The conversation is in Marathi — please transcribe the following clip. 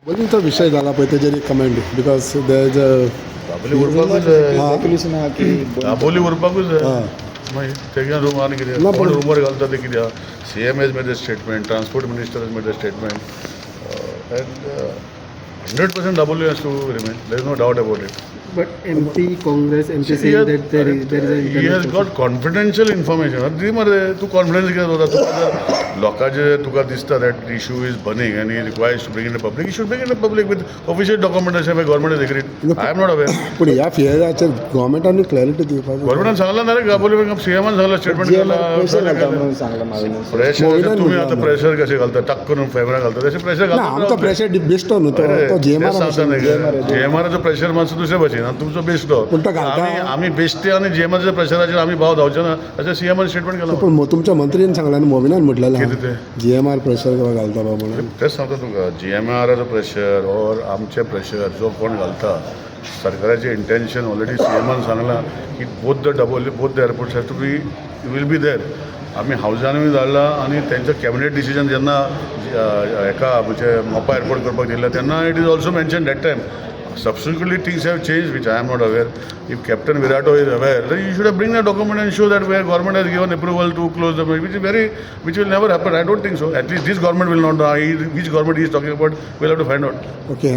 बोलिंगचा विषय झाला पळय तेजेर एक कमेंट बिकॉज देर इज दाबोली उरपाकूच जाय रेग्युलेशन आहा की दाबोली उरपाकूच जाय हां मागीर तेगे रूम आनी कितें ना, कोण पण- रुमर घालता ते कितें आहा CM has made a statement, transport minister has made a statement, and 100% Daboli has to remain. There is no doubt about it. But MP, Congress, MP He saying has, that there is a he has got confidential information. ती मरे तू कॉन्फिडन्स कितें दवरता तुका जर लोकांचे तुका दिसता that issue is burning and he requires to bring in the public, you should bring in the public with official documentation by government is agreed. I am not aware. पूण ह्या फियराचेर गव्हर्मेंटांनी क्लॅरिटी दिवपाक गव्हर्मेंटान सांगला ना रे दाबोली CMन सांगला स्टेटमेंट प्रेशर घालता केला. म्हणून सांगला मागीर प्रेशर मोविलान तुम्ही म्हणला आता ना. प्रेशर कसे घालता टक करून फेमरा घालता तसे प्रेशर ना घालता. आमचा प्रेशर बेश्टो न्हू तो GMR जेएमआरचं प्रेशर मातसो दुसरे भशेन आनी तुमचो बेश्टो. पूण तो घालता. आमी बेश्टे आनी जेएमआरच्या प्रेशराचेर आमी भाव धांवचे ना अशें CMन स्टेटमेंट केला. पण तुमच्या मंत्रीन सांगला आनी मोविनान म्हटलेलें कितें तें? GMR प्रेशर घालता बा म्हणून. तेच सांगता तुका GMRचो प्रेशर ऑर आमचे प्रेशर जो कोण घालता सरकाराचें इंटेन्शन ऑलरेडी CMन सांगलां की both the airports have to be will be there. आमी हावजानूय धाडला आनी तेंचें कॅबिनेट डिसिजन जेन्ना हेका म्हणजे मोपा एअरपोर्ट करपाक दिल्लें तेन्ना it is also mention that time. Subsequently, things have changed, which I am not aware. If Captain Virato is aware, then you should have bring the document and show that where government has given approval to close the, which will never happen. I don't think so. At least this government will not know. Which government he is talking about, we'll have to find out. Okay